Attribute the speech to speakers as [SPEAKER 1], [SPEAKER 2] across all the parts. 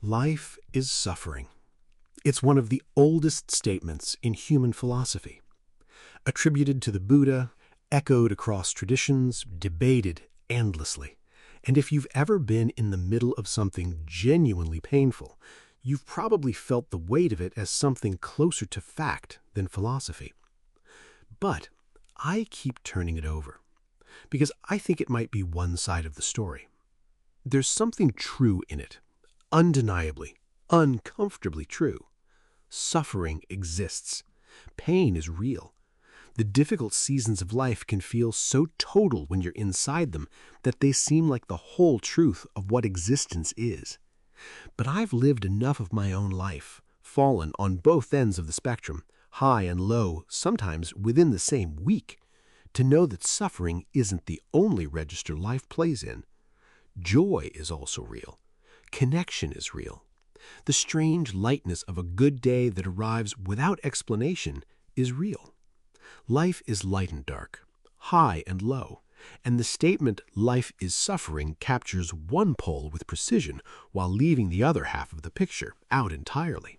[SPEAKER 1] Life is suffering. It's one of the oldest statements in human philosophy. Attributed to the Buddha, echoed across traditions, debated endlessly. And if you've ever been in the middle of something genuinely painful, you've probably felt the weight of it as something closer to fact than philosophy. But I keep turning it over, because I think it might be one side of the story. There's something true in it, undeniably, uncomfortably true. Suffering exists. Pain is real. The difficult seasons of life can feel so total when you're inside them that they seem like the whole truth of what existence is. But I've lived enough of my own life, fallen on both ends of the spectrum, high and low, sometimes within the same week, to know that suffering isn't the only register life plays in. Joy is also real. Connection is real. The strange lightness of a good day that arrives without explanation is real. Life is light and dark, high and low, and the statement life is suffering captures one pole with precision while leaving the other half of the picture out entirely.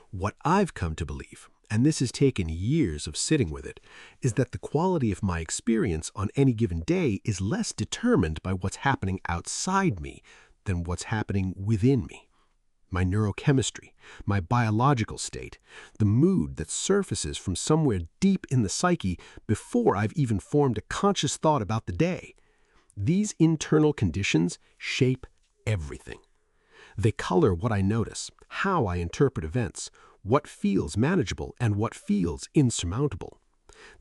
[SPEAKER 1] What I've come to believe, and this has taken years of sitting with it, is that the quality of my experience on any given day is less determined by what's happening outside me than what's happening within me. My neurochemistry, my biological state, the mood that surfaces from somewhere deep in the psyche before I've even formed a conscious thought about the day. These internal conditions shape everything. They color what I notice, how I interpret events, what feels manageable and what feels insurmountable.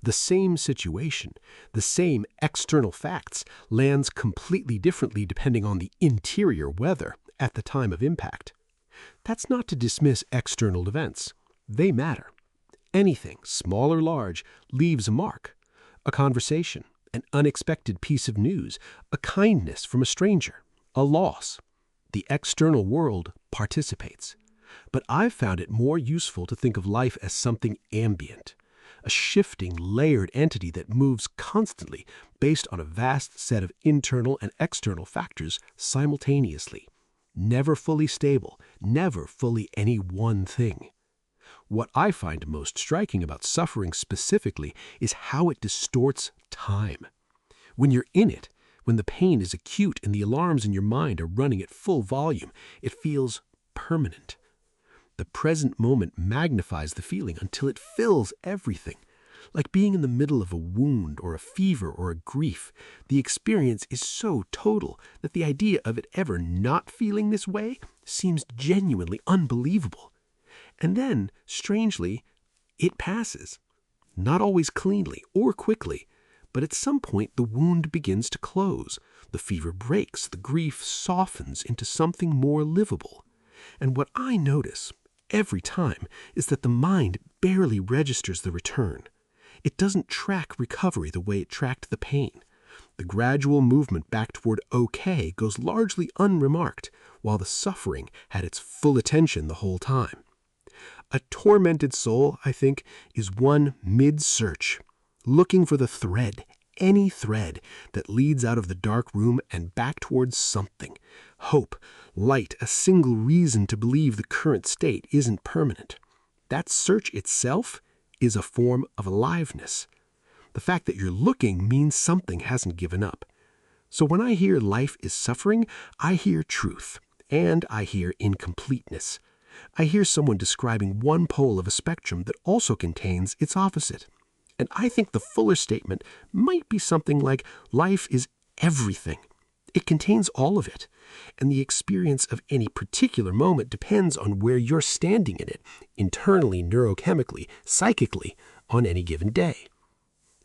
[SPEAKER 1] The same situation, the same external facts, lands completely differently depending on the interior weather at the time of impact. That's not to dismiss external events. They matter. Anything, small or large, leaves a mark. A conversation, an unexpected piece of news, a kindness from a stranger, a loss. The external world participates. But I've found it more useful to think of life as something ambient, a shifting, layered entity that moves constantly based on a vast set of internal and external factors simultaneously. Never fully stable, never fully any one thing. What I find most striking about suffering specifically is how it distorts time. When you're in it, when the pain is acute and the alarms in your mind are running at full volume, it feels permanent. The present moment magnifies the feeling until it fills everything. Like being in the middle of a wound or a fever or a grief, the experience is so total that the idea of it ever not feeling this way seems genuinely unbelievable. And then, strangely, it passes. Not always cleanly or quickly, but at some point the wound begins to close. The fever breaks, the grief softens into something more livable. And what I notice every time is that the mind barely registers the return. It doesn't track recovery the way it tracked the pain. The gradual movement back toward okay goes largely unremarked, while the suffering had its full attention the whole time. A tormented soul, I think, is one mid-search, looking for the thread, any thread that leads out of the dark room and back towards something. Hope, light, a single reason to believe the current state isn't permanent. That search itself is a form of aliveness. The fact that you're looking means something hasn't given up. So when I hear life is suffering, I hear truth, and I hear incompleteness. I hear someone describing one pole of a spectrum that also contains its opposite. And I think the fuller statement might be something like life is everything. It contains all of it, and the experience of any particular moment depends on where you're standing in it, internally, neurochemically, psychically, on any given day.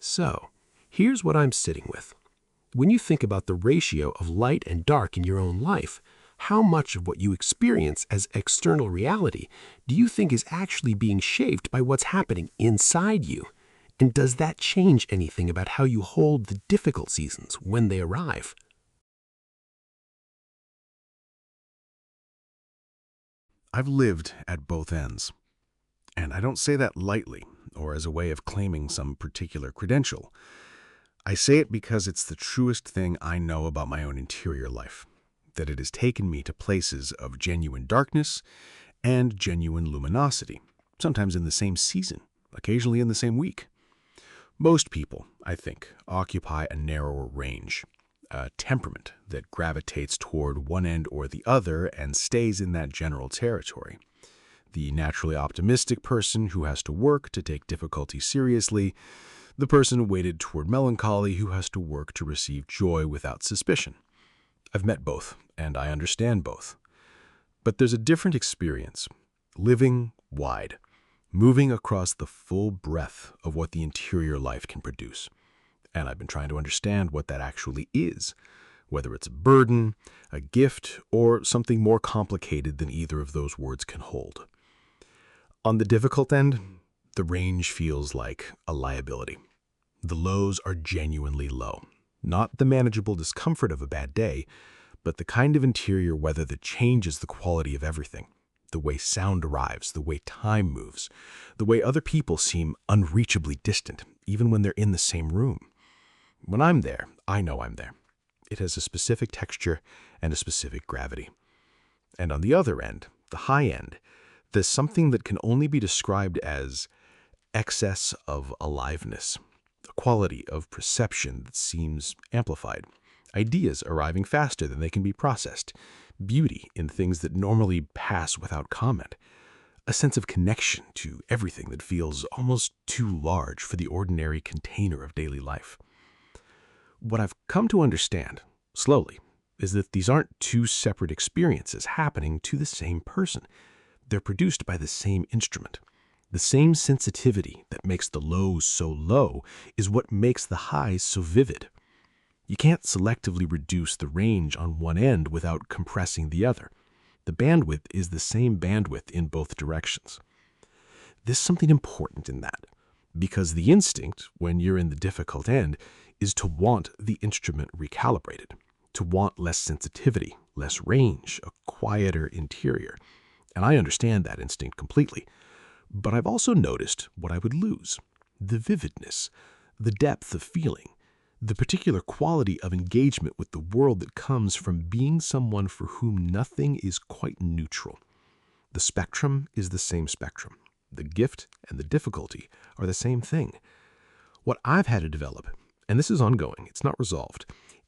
[SPEAKER 1] So, here's what I'm sitting with. When you think about the ratio of light and dark in your own life, how much of what you experience as external reality do you think is actually being shaped by what's happening inside you? And does that change anything about how you hold the difficult seasons when they arrive?
[SPEAKER 2] I've lived at both ends. And I don't say that lightly or as a way of claiming some particular credential. I say it because it's the truest thing I know about my own interior life. that it has taken me to places of genuine darkness and genuine luminosity, sometimes in the same season, occasionally in the same week. Most people, I think, occupy a narrower range, a temperament that gravitates toward one end or the other and stays in that general territory. The naturally optimistic person who has to work to take difficulty seriously, the person weighted toward melancholy who has to work to receive joy without suspicion. I've met both, and I understand both. But there's a different experience, living wide, moving across the full breadth of what the interior life can produce. And I've been trying to understand what that actually is, whether it's a burden, a gift, or something more complicated than either of those words can hold. On the difficult end, the range feels like a liability. The lows are genuinely low, not the manageable discomfort of a bad day, but the kind of interior weather that changes the quality of everything. The way sound arrives, the way time moves, the way other people seem unreachably distant, even when they're in the same room. When I'm there, I know I'm there. It has a specific texture and a specific gravity. And on the other end, the high end, there's something that can only be described as excess of aliveness, a quality of perception that seems amplified, ideas arriving faster than they can be processed, beauty in things that normally pass without comment, a sense of connection to everything that feels almost too large for the ordinary container of daily life. What I've come to understand, slowly, is that these aren't two separate experiences happening to the same person. They're produced by the same instrument. The same sensitivity that makes the lows so low is what makes the highs so vivid. You can't selectively reduce the range on one end without compressing the other. The bandwidth is the same bandwidth in both directions. There's something important in that, because the instinct, when you're in the difficult end, is to want the instrument recalibrated, to want less sensitivity, less range, a quieter interior. And I understand that instinct completely. But I've also noticed what I would lose: the vividness, the depth of feeling, the particular quality of engagement with the world that comes from being someone for whom nothing is quite neutral. The spectrum is the same spectrum. The gift and the difficulty are the same thing. What I've had to develop, and this is ongoing, it's not resolved,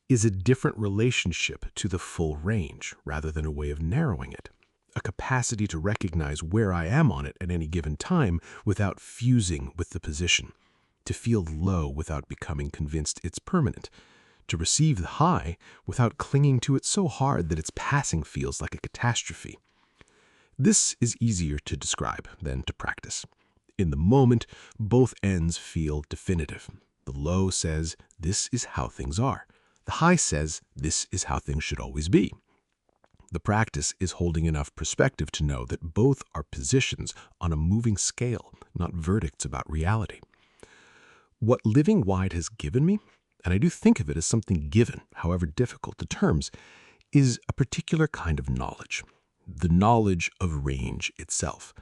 [SPEAKER 2] is a different relationship to the full range rather than a way of narrowing it. A capacity to recognize where I am on it at any given time without fusing with the position. To feel low without becoming convinced it's permanent, to receive the high without clinging to it so hard that its passing feels like a catastrophe. This is easier to describe than to practice. In the moment, both ends feel definitive. The low says, this is how things are. The high says, this is how things should always be. The practice is holding enough perspective to know that both are positions on a moving scale, not verdicts about reality. What living wide has given me, and I do think of it as something given, however difficult the terms, is a particular kind of knowledge. The knowledge of range itself.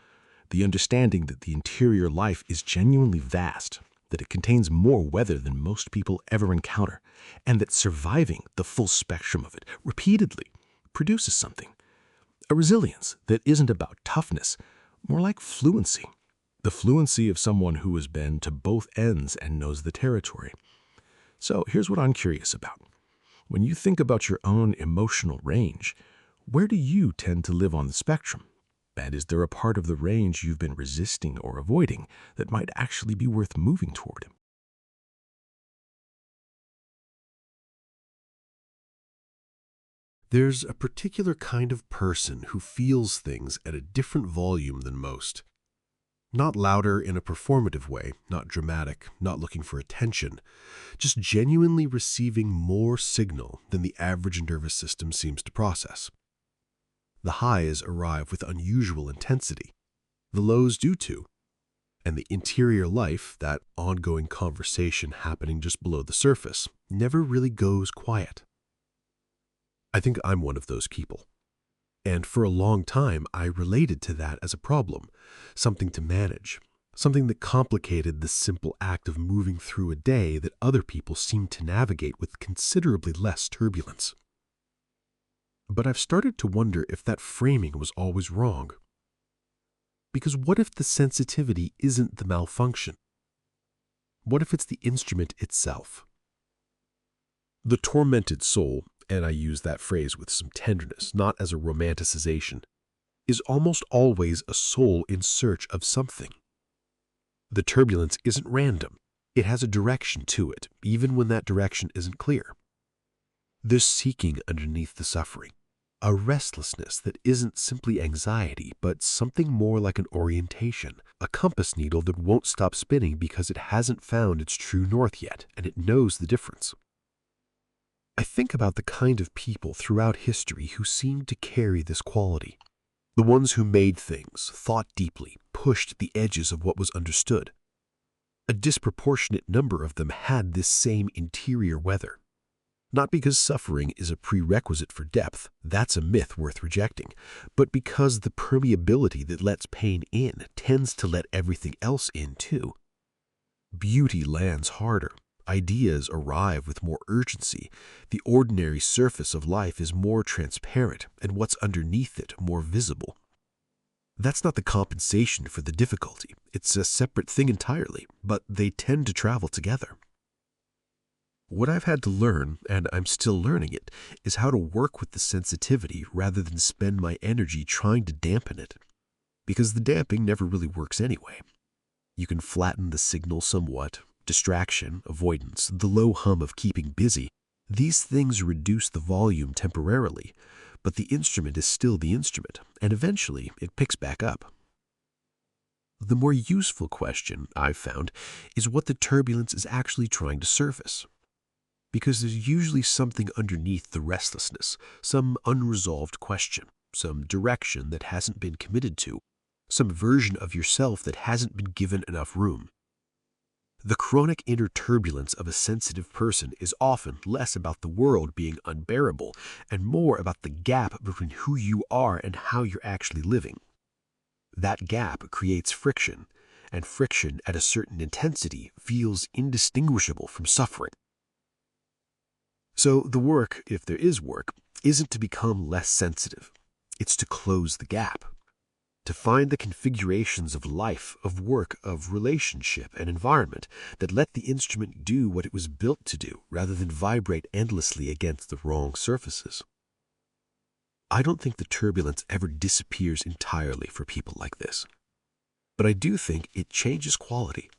[SPEAKER 2] The understanding that the interior life is genuinely vast, that it contains more weather than most people ever encounter, and that surviving the full spectrum of it repeatedly produces something. A resilience that isn't about toughness, more like fluency. The fluency of someone who has been to both ends and knows the territory. So here's what I'm curious about. When you think about your own emotional range, where do you tend to live on the spectrum? And is there a part of the range you've been resisting or avoiding that might actually be worth moving toward?
[SPEAKER 1] There's a particular kind of person who feels things at a different volume than most. Not louder in a performative way, not dramatic, not looking for attention, just genuinely receiving more signal than the average nervous system seems to process. The highs arrive with unusual intensity. The lows do too. And the interior life, that ongoing conversation happening just below the surface, never really goes quiet. I think I'm one of those people. And for a long time, I related to that as a problem, something to manage, something that complicated the simple act of moving through a day that other people seem to navigate with considerably less turbulence.
[SPEAKER 2] But I've started to wonder if that framing was always wrong. Because what if the sensitivity isn't the malfunction? What if it's the instrument itself? The tormented soul, and I use that phrase with some tenderness, not as a romanticization, is almost always a soul in search of something. The turbulence isn't random. It has a direction to it, even when that direction isn't clear. There's seeking underneath the suffering, a restlessness that isn't simply anxiety, but something more like an orientation, a compass needle that won't stop spinning because it hasn't found its true north yet, and it knows the difference. I think about the kind of people throughout history who seemed to carry this quality. The ones who made things, thought deeply, pushed the edges of what was understood. A disproportionate number of them had this same interior weather. Not because suffering is a prerequisite for depth, that's a myth worth rejecting, but because the permeability that lets pain in tends to let everything else in too. Beauty lands harder. Ideas arrive with more urgency. The ordinary surface of life is more transparent, and what's underneath it more visible. That's not the compensation for the difficulty. It's a separate thing entirely, but they tend to travel together. What I've had to learn, and I'm still learning it, is how to work with the sensitivity rather than spend my energy trying to dampen it. Because the damping never really works anyway. You can flatten the signal somewhat. Distraction, avoidance, the low hum of keeping busy. These things reduce the volume temporarily, but the instrument is still the instrument, and eventually it picks back up. The more useful question, I've found, is what the turbulence is actually trying to surface. Because there's usually something underneath the restlessness, some unresolved question, some direction that hasn't been committed to, some version of yourself that hasn't been given enough room. The chronic inner turbulence of a sensitive person is often less about the world being unbearable and more about the gap between who you are and how you're actually living. That gap creates friction, and friction at a certain intensity feels indistinguishable from suffering. So the work, if there is work, isn't to become less sensitive. It's to close the gap. To find the configurations of life, of work, of relationship and environment that let the instrument do what it was built to do rather than vibrate endlessly against the wrong surfaces. I don't think the turbulence ever disappears entirely for people like this. But I do think it changes quality.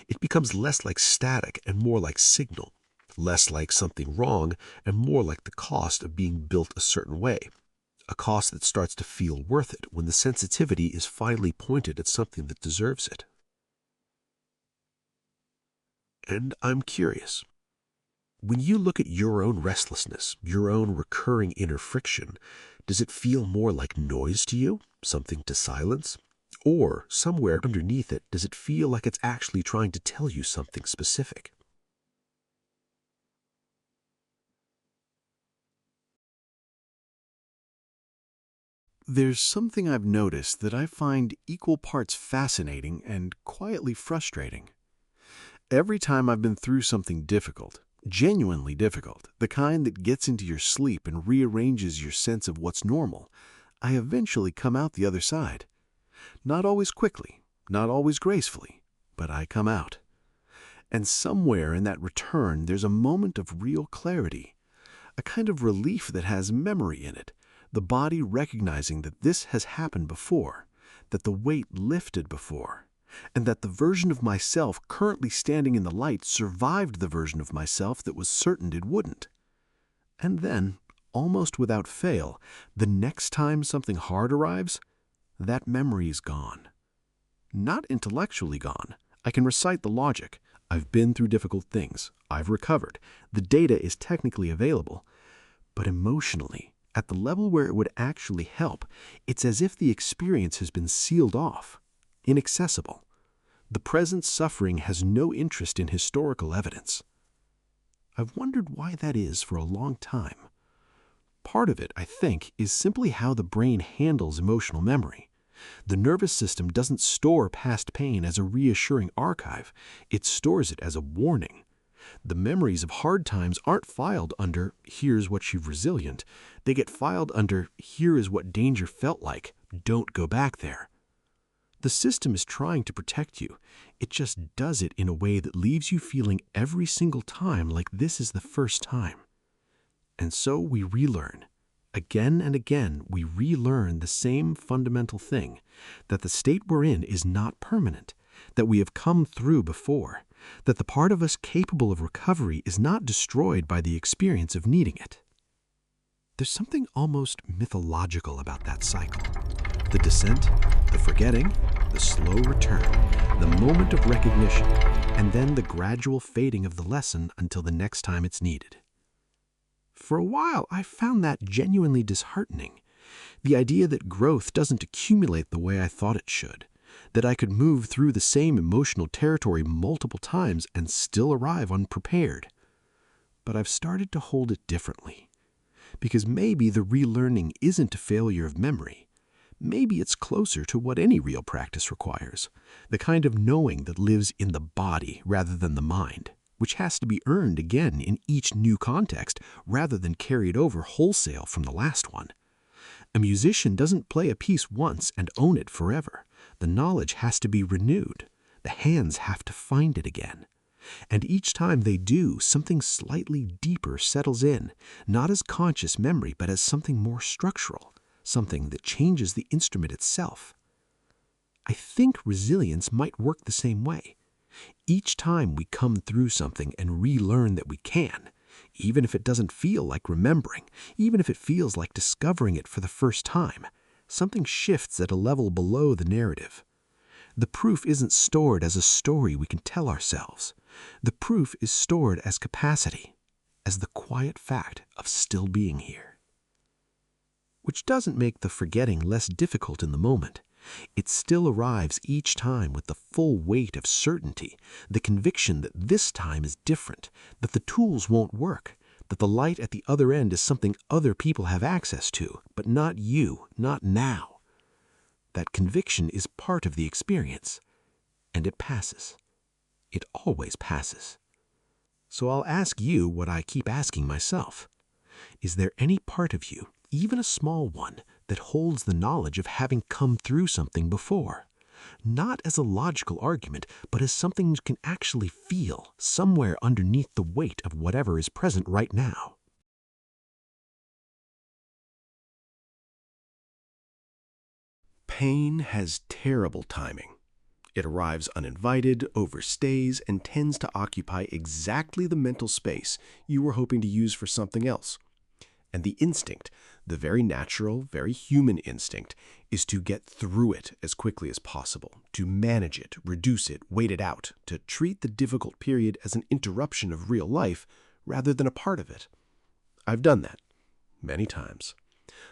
[SPEAKER 2] It becomes less like static and more like signal, less like something wrong and more like the cost of being built a certain way. A cost that starts to feel worth it when the sensitivity is finally pointed at something that deserves it. And I'm curious. When you look at your own restlessness, your own recurring inner friction, does it feel more like noise to you, something to silence? Or somewhere underneath it, does it feel like it's actually trying to tell you something specific?
[SPEAKER 3] There's something I've noticed that I find equal parts fascinating and quietly frustrating. Every time I've been through something difficult, genuinely difficult, the kind that gets into your sleep and rearranges your sense of what's normal, I eventually come out the other side. Not always quickly, not always gracefully, but I come out. And somewhere in that return there's a moment of real clarity, a kind of relief that has memory in it. The body recognizing that this has happened before, that the weight lifted before, and that the version of myself currently standing in the light survived the version of myself that was certain it wouldn't. And then, almost without fail, the next time something hard arrives, that memory is gone. Not intellectually gone. I can recite the logic. I've been through difficult things. I've recovered. The data is technically available. But emotionally, at the level where it would actually help, it's as if the experience has been sealed off, inaccessible. The present suffering has no interest in historical evidence. I've wondered why that is for a long time. Part of it, I think, is simply how the brain handles emotional memory. The nervous system doesn't store past pain as a reassuring archive. It stores it as a warning. The memories of hard times aren't filed under, here's what you've resilient. They get filed under, here is what danger felt like. Don't go back there. The system is trying to protect you. It just does it in a way that leaves you feeling every single time like this is the first time. And so we relearn. Again and again, we relearn the same fundamental thing, that the state we're in is not permanent, that we have come through before, that the part of us capable of recovery is not destroyed by the experience of needing it. There's something almost mythological about that cycle. The descent, the forgetting, the slow return, the moment of recognition, and then the gradual fading of the lesson until the next time it's needed. For a while, I found that genuinely disheartening. The idea that growth doesn't accumulate the way I thought it should, that I could move through the same emotional territory multiple times and still arrive unprepared. But I've started to hold it differently. Because maybe the relearning isn't a failure of memory. Maybe it's closer to what any real practice requires, the kind of knowing that lives in the body rather than the mind, which has to be earned again in each new context rather than carried over wholesale from the last one. A musician doesn't play a piece once and own it forever. The knowledge has to be renewed. The hands have to find it again. And each time they do, something slightly deeper settles in, not as conscious memory, but as something more structural, something that changes the instrument itself. I think resilience might work the same way. Each time we come through something and relearn that we can, even if it doesn't feel like remembering, even if it feels like discovering it for the first time, something shifts at a level below the narrative. The proof isn't stored as a story we can tell ourselves. The proof is stored as capacity, as the quiet fact of still being here. Which doesn't make the forgetting less difficult in the moment. It still arrives each time with the full weight of certainty, the conviction that this time is different, that the tools won't work, that the light at the other end is something other people have access to, but not you, not now. That conviction is part of the experience, and it passes. It always passes. So I'll ask you what I keep asking myself. Is there any part of you, even a small one, that holds the knowledge of having come through something before? Not as a logical argument, but as something you can actually feel somewhere underneath the weight of whatever is present right now.
[SPEAKER 2] Pain has terrible timing. It arrives uninvited, overstays, and tends to occupy exactly the mental space you were hoping to use for something else. And the instinct, the very natural, very human instinct, is to get through it as quickly as possible, to manage it, reduce it, wait it out, to treat the difficult period as an interruption of real life rather than a part of it. I've done that many times.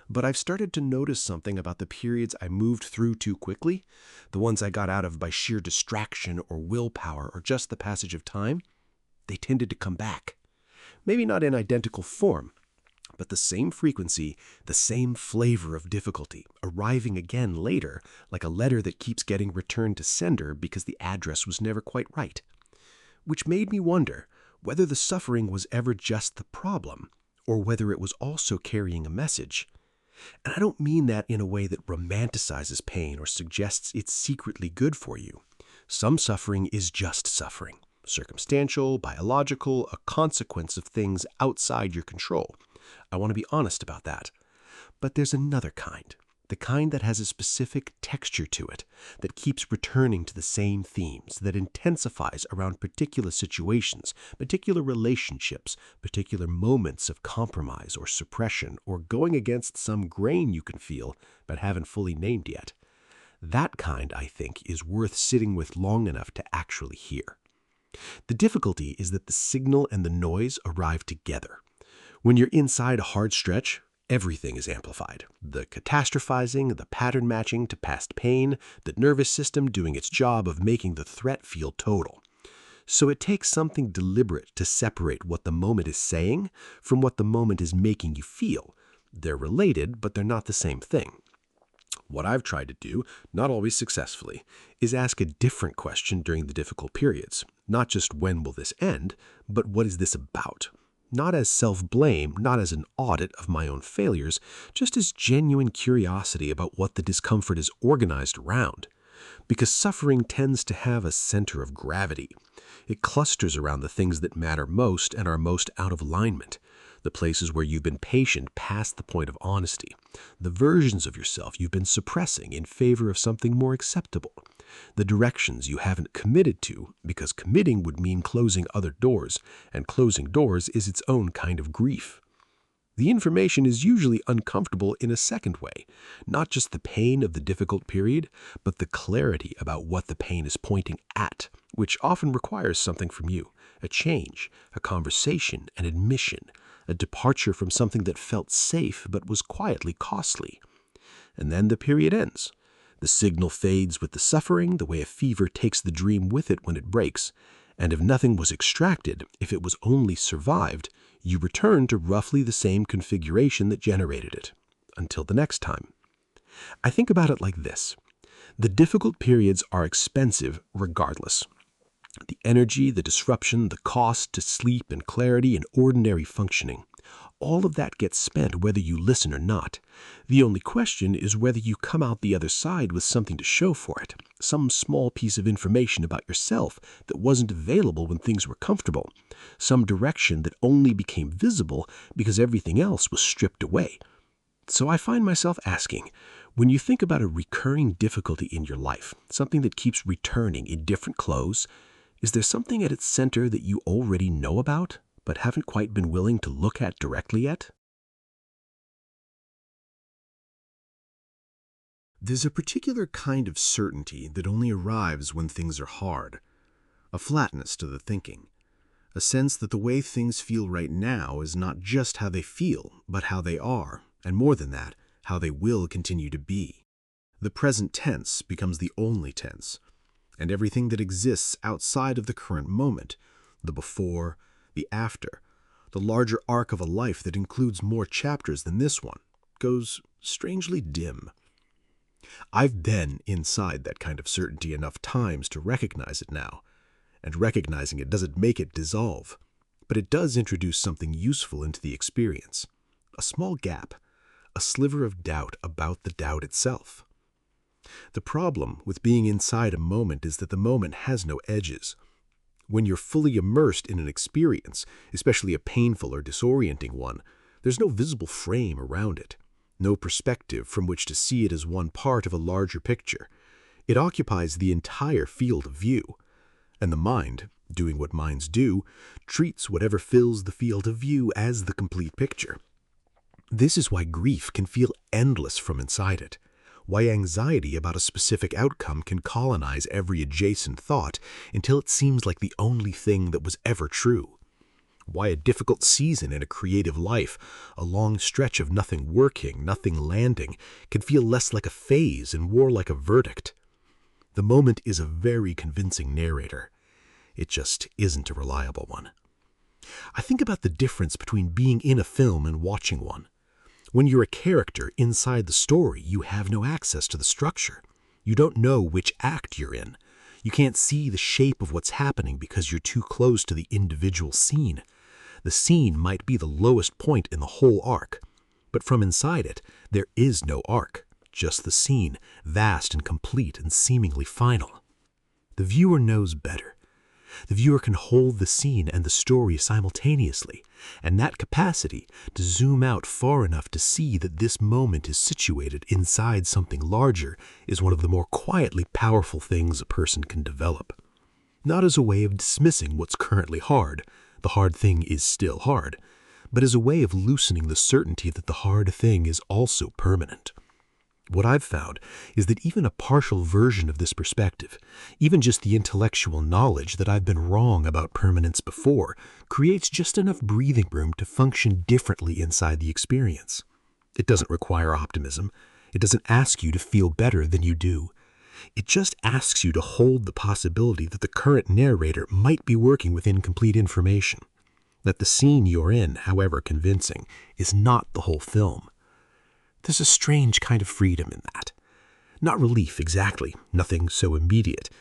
[SPEAKER 2] But I've started to notice something about the periods I moved through too quickly, the ones I got out of by sheer distraction or willpower or just the passage of time. They tended to come back. Maybe not in identical form, but the same frequency, the same flavor of difficulty, arriving again later, like a letter that keeps getting returned to sender because the address was never quite right. Which made me wonder whether the suffering was ever just the problem, or whether it was also carrying a message. And I don't mean that in a way that romanticizes pain or suggests it's secretly good for you. Some suffering is just suffering, circumstantial, biological, a consequence of things outside your control. I want to be honest about that. But there's another kind, the kind that has a specific texture to it, that keeps returning to the same themes, that intensifies around particular situations, particular relationships, particular moments of compromise or suppression, or going against some grain you can feel but haven't fully named yet. That kind, I think, is worth sitting with long enough to actually hear. The difficulty is that the signal and the noise arrive together. When you're inside a hard stretch, everything is amplified. The catastrophizing, the pattern matching to past pain, the nervous system doing its job of making the threat feel total. So it takes something deliberate to separate what the moment is saying from what the moment is making you feel. They're related, but they're not the same thing. What I've tried to do, not always successfully, is ask a different question during the difficult periods. Not just when will this end, but what is this about? Not as self-blame, not as an audit of my own failures, just as genuine curiosity about what the discomfort is organized around. Because suffering tends to have a center of gravity. It clusters around the things that matter most and are most out of alignment. The places where you've been patient past the point of honesty. The versions of yourself you've been suppressing in favor of something more acceptable. The directions you haven't committed to, because committing would mean closing other doors, and closing doors is its own kind of grief. The information is usually uncomfortable in a second way, not just the pain of the difficult period, but the clarity about what the pain is pointing at, which often requires something from you, a change, a conversation, an admission, a departure from something that felt safe but was quietly costly. And then the period ends. The signal fades with the suffering, the way a fever takes the dream with it when it breaks, and if nothing was extracted, if it was only survived, you return to roughly the same configuration that generated it, until the next time. I think about it like this. The difficult periods are expensive regardless. The energy, the disruption, the cost to sleep and clarity and ordinary functioning. All of that gets spent whether you listen or not. The only question is whether you come out the other side with something to show for it, some small piece of information about yourself that wasn't available when things were comfortable, some direction that only became visible because everything else was stripped away. So I find myself asking, when you think about a recurring difficulty in your life, something that keeps returning in different clothes, is there something at its center that you already know about, but haven't quite been willing to look at directly yet?
[SPEAKER 3] There's a particular kind of certainty that only arrives when things are hard. A flatness to the thinking. A sense that the way things feel right now is not just how they feel, but how they are, and more than that, how they will continue to be. The present tense becomes the only tense, and everything that exists outside of the current moment, the before, the after, the larger arc of a life that includes more chapters than this one, goes strangely dim. I've been inside that kind of certainty enough times to recognize it now, and recognizing it doesn't make it dissolve, but it does introduce something useful into the experience. A small gap, a sliver of doubt about the doubt itself. The problem with being inside a moment is that the moment has no edges. When you're fully immersed in an experience, especially a painful or disorienting one, there's no visible frame around it, no perspective from which to see it as one part of a larger picture. It occupies the entire field of view, and the mind, doing what minds do, treats whatever fills the field of view as the complete picture. This is why grief can feel endless from inside it. Why anxiety about a specific outcome can colonize every adjacent thought until it seems like the only thing that was ever true. Why a difficult season in a creative life, a long stretch of nothing working, nothing landing, can feel less like a phase and more like a verdict. The moment is a very convincing narrator. It just isn't a reliable one. I think about the difference between being in a film and watching one. When you're a character inside the story, you have no access to the structure. You don't know which act you're in. You can't see the shape of what's happening because you're too close to the individual scene. The scene might be the lowest point in the whole arc, but from inside it, there is no arc, just the scene, vast and complete and seemingly final. The viewer knows better. The viewer can hold the scene and the story simultaneously, and that capacity to zoom out far enough to see that this moment is situated inside something larger is one of the more quietly powerful things a person can develop. Not as a way of dismissing what's currently hard, the hard thing is still hard, but as a way of loosening the certainty that the hard thing is also permanent. What I've found is that even a partial version of this perspective, even just the intellectual knowledge that I've been wrong about permanence before, creates just enough breathing room to function differently inside the experience. It doesn't require optimism. It doesn't ask you to feel better than you do. It just asks you to hold the possibility that the current narrator might be working with incomplete information, that the scene you're in, however convincing, is not the whole film. There's a strange kind of freedom in that.
[SPEAKER 1] Not relief exactly, nothing so immediate.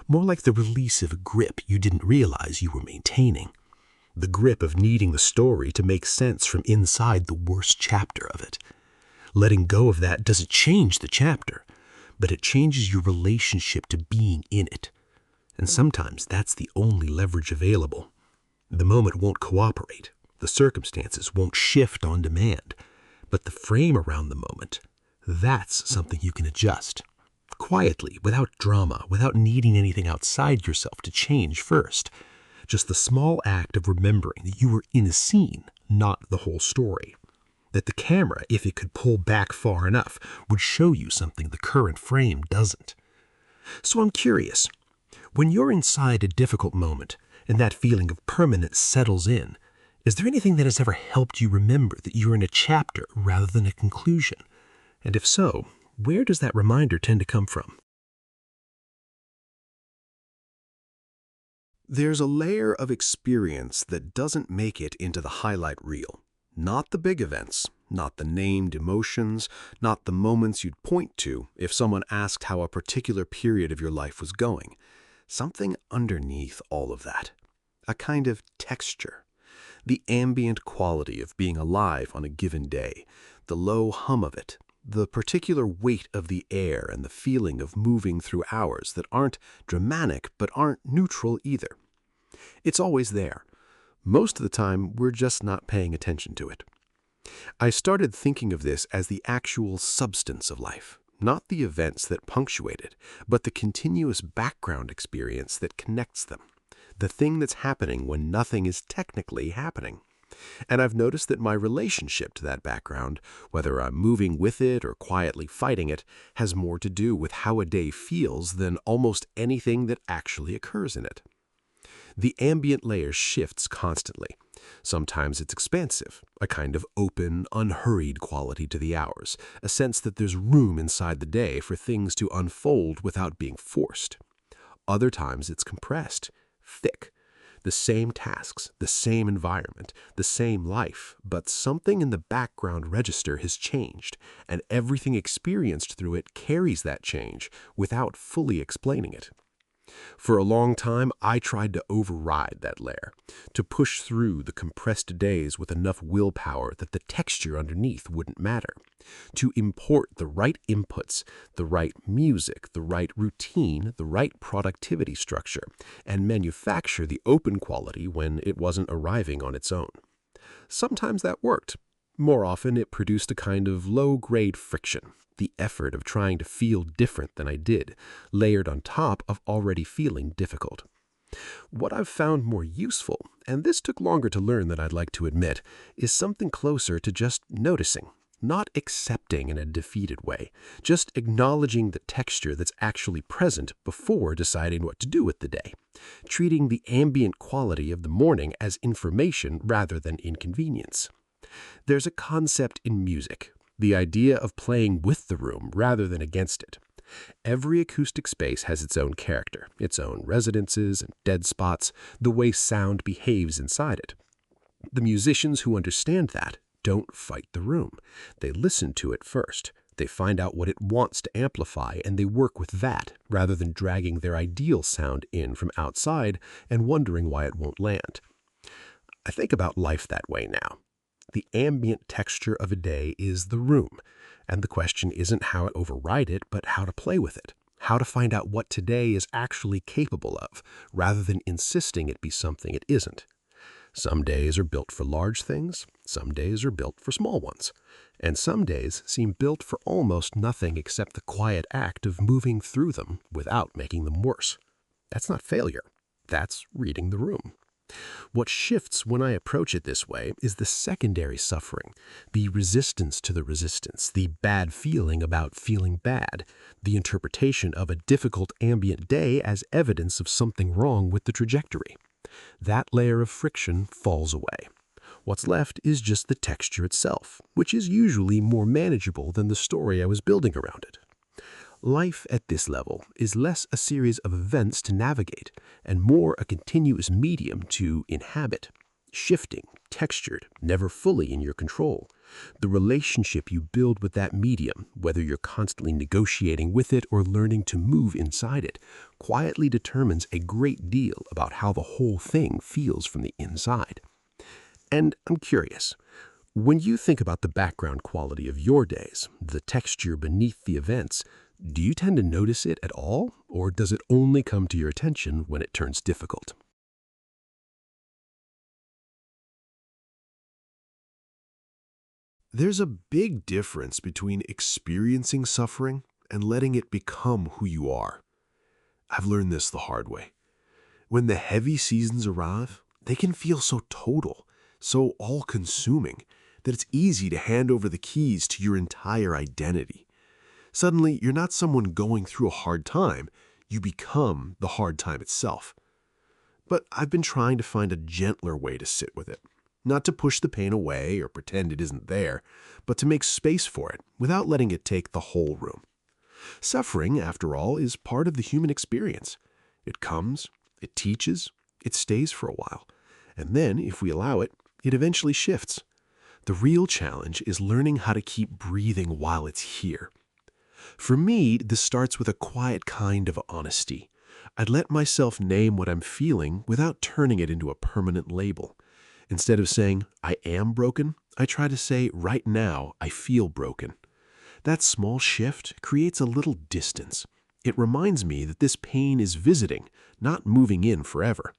[SPEAKER 1] More like the release of a grip you didn't realize you were maintaining. The grip of needing the story to make sense from inside the worst chapter of it. Letting go of that doesn't change the chapter, but it changes your relationship to being in it. And sometimes that's the only leverage available. The moment won't cooperate. The circumstances won't shift on demand. But the frame around the moment, that's something you can adjust. Quietly, without drama, without needing anything outside yourself to change first. Just the small act of remembering that you were in a scene, not the whole story. That the camera, if it could pull back far enough, would show you something the current frame doesn't. So I'm curious, when you're inside a difficult moment and that feeling of permanence settles in, is there anything that has ever helped you remember that you're in a chapter rather than a conclusion? And if so, where does that reminder tend to come from?
[SPEAKER 2] There's a layer of experience that doesn't make it into the highlight reel. Not the big events, not the named emotions, not the moments you'd point to if someone asked how a particular period of your life was going. Something underneath all of that. A kind of texture. The ambient quality of being alive on a given day. The low hum of it. The particular weight of the air and the feeling of moving through hours that aren't dramatic but aren't neutral either. It's always there. Most of the time, we're just not paying attention to it. I started thinking of this as the actual substance of life, not the events that punctuate it, but the continuous background experience that connects them. The thing that's happening when nothing is technically happening. And I've noticed that my relationship to that background, whether I'm moving with it or quietly fighting it, has more to do with how a day feels than almost anything that actually occurs in it. The ambient layer shifts constantly. Sometimes it's expansive, a kind of open, unhurried quality to the hours, a sense that there's room inside the day for things to unfold without being forced. Other times it's compressed, thick. The same tasks, the same environment, the same life, but something in the background register has changed, and everything experienced through it carries that change without fully explaining it. For a long time, I tried to override that layer, to push through the compressed days with enough willpower that the texture underneath wouldn't matter, to import the right inputs, the right music, the right routine, the right productivity structure, and manufacture the open quality when it wasn't arriving on its own. Sometimes that worked. More often, it produced a kind of low-grade friction, the effort of trying to feel different than I did, layered on top of already feeling difficult. What I've found more useful, and this took longer to learn than I'd like to admit, is something closer to just noticing, not accepting in a defeated way, just acknowledging the texture that's actually present before deciding what to do with the day, treating the ambient quality of the morning as information rather than inconvenience. There's a concept in music, the idea of playing with the room rather than against it. Every acoustic space has its own character, its own resonances and dead spots, the way sound behaves inside it. The musicians who understand that don't fight the room. They listen to it first. They find out what it wants to amplify, and they work with that rather than dragging their ideal sound in from outside and wondering why it won't land. I think about life that way now. The ambient texture of a day is the room, and the question isn't how to override it, but how to play with it, how to find out what today is actually capable of, rather than insisting it be something it isn't. Some days are built for large things, some days are built for small ones, and some days seem built for almost nothing except the quiet act of moving through them without making them worse. That's not failure, that's reading the room. What shifts when I approach it this way is the secondary suffering, the resistance to the resistance, the bad feeling about feeling bad, the interpretation of a difficult ambient day as evidence of something wrong with the trajectory. That layer of friction falls away. What's left is just the texture itself, which is usually more manageable than the story I was building around it. Life at this level is less a series of events to navigate and more a continuous medium to inhabit, shifting, textured, never fully in your control,
[SPEAKER 1] The relationship you build with that medium, whether you're constantly negotiating with it or learning to move inside it, quietly determines a great deal about how the whole thing feels from the inside. And I'm curious, when you think about the background quality of your days, the texture beneath the events, do you tend to notice it at all, or does it only come to your attention when it turns difficult?
[SPEAKER 3] There's a big difference between experiencing suffering and letting it become who you are. I've learned this the hard way. When the heavy seasons arrive, they can feel so total, so all-consuming, that it's easy to hand over the keys to your entire identity. Suddenly, you're not someone going through a hard time, you become the hard time itself. But I've been trying to find a gentler way to sit with it. Not to push the pain away or pretend it isn't there, but to make space for it without letting it take the whole room. Suffering, after all, is part of the human experience. It comes, it teaches, it stays for a while, and then, if we allow it, it eventually shifts. The real challenge is learning how to keep breathing while it's here. For me, this starts with a quiet kind of honesty. I'd let myself name what I'm feeling without turning it into a permanent label. Instead of saying, I am broken, I try to say, right now, I feel broken. That small shift creates a little distance. It reminds me that this pain is visiting, not moving in forever.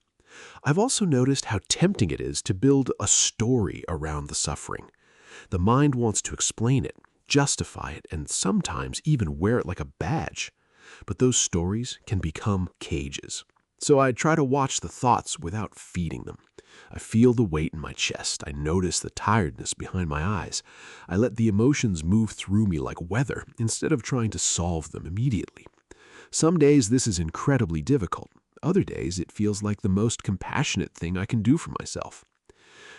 [SPEAKER 3] I've also noticed how tempting it is to build a story around the suffering. The mind wants to explain it, justify it, and sometimes even wear it like a badge. But those stories can become cages. So I try to watch the thoughts without feeding them. I feel the weight in my chest. I notice the tiredness behind my eyes. I let the emotions move through me like weather instead of trying to solve them immediately. Some days this is incredibly difficult. Other days it feels like the most compassionate thing I can do for myself.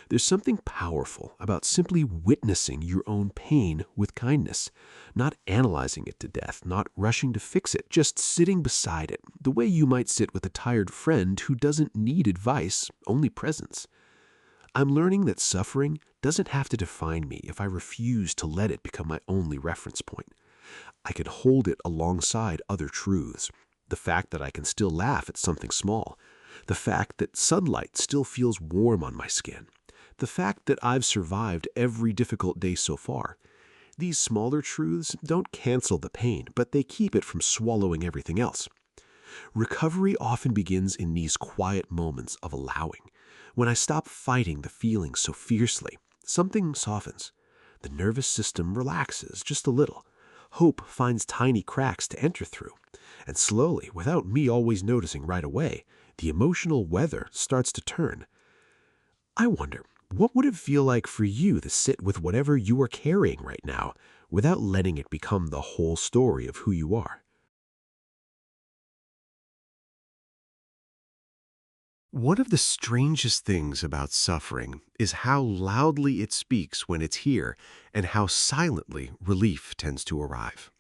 [SPEAKER 3] There's something powerful about simply witnessing your own pain with kindness, not analyzing it to death, not rushing to fix it, just sitting beside it, the way you might sit with a tired friend who doesn't need advice, only presence. I'm learning that suffering doesn't have to define me if I refuse to let it become my only reference point. I can hold it alongside other truths. The fact that I can still laugh at something small. The fact that sunlight still feels warm on my skin. The fact that I've survived every difficult day so far. These smaller truths don't cancel the pain, but they keep it from swallowing everything else. Recovery often begins in these quiet moments of allowing. When I stop fighting the feelings so fiercely, something softens. The nervous system relaxes just a little. Hope finds tiny cracks to enter through. And slowly, without me always noticing right away, the emotional weather starts to turn. I wonder, what would it feel like for you to sit with whatever you are carrying right now without letting it become the whole story of who you are?
[SPEAKER 2] One of the strangest things about suffering is how loudly it speaks when it's here and how silently relief tends to arrive.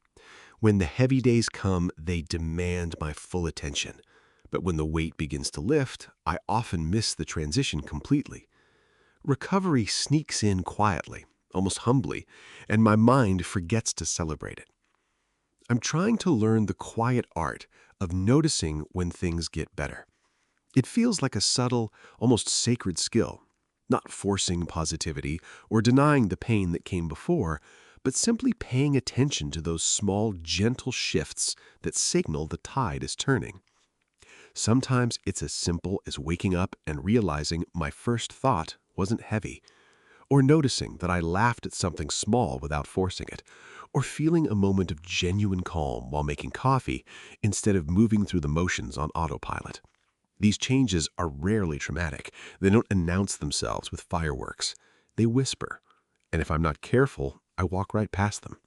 [SPEAKER 2] When the heavy days come, they demand my full attention. But when the weight begins to lift, I often miss the transition completely. Recovery sneaks in quietly, almost humbly, and my mind forgets to celebrate it. I'm trying to learn the quiet art of noticing when things get better. It feels like a subtle, almost sacred skill, not forcing positivity or denying the pain that came before, but simply paying attention to those small, gentle shifts that signal the tide is turning. Sometimes it's as simple as waking up and realizing my first thought wasn't heavy, or noticing that I laughed at something small without forcing it, or feeling a moment of genuine calm while making coffee instead of moving through the motions on autopilot. These changes are rarely traumatic. They don't announce themselves with fireworks. They whisper, and if I'm not careful, I walk right past them.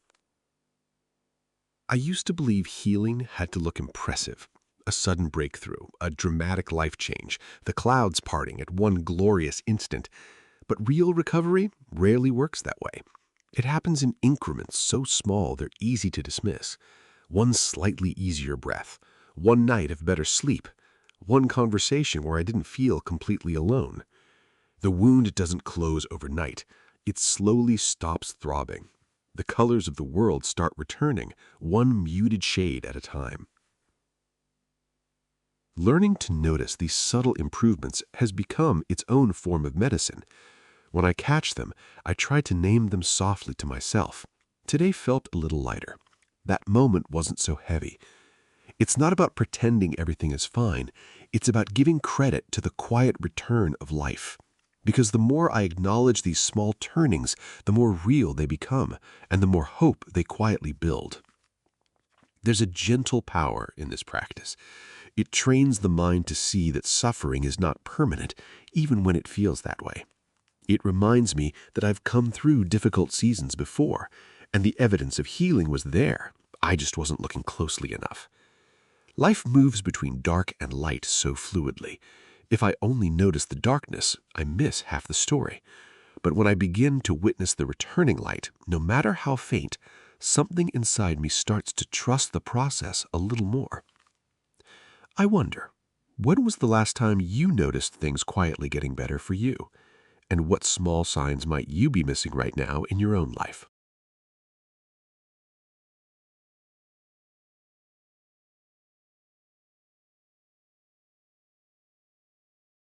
[SPEAKER 2] I used to believe healing had to look impressive. A sudden breakthrough, a dramatic life change, the clouds parting at one glorious instant. But real recovery rarely works that way. It happens in increments so small they're easy to dismiss. One slightly easier breath, one night of better sleep, one conversation where I didn't feel completely alone. The wound doesn't close overnight. it slowly stops throbbing. The colors of the world start returning, one muted shade at a time. Learning to notice these subtle improvements has become its own form of medicine. When I catch them, I try to name them softly to myself. Today felt a little lighter. That moment wasn't so heavy. It's not about pretending everything is fine. It's about giving credit to the quiet return of life. Because the more I acknowledge these small turnings, the more real they become, and the more hope they quietly build. There's a gentle power in this practice. It trains the mind to see that suffering is not permanent, even when it feels that way. It reminds me that I've come through difficult seasons before, and the evidence of healing was there. I just wasn't looking closely enough. Life moves between dark and light so fluidly. If I only notice the darkness, I miss half the story. But when I begin to witness the returning light, no matter how faint, something inside me starts to trust the process a little more. I wonder, when was the last time you noticed things quietly getting better for you? And what small signs might you be missing right now in your own life?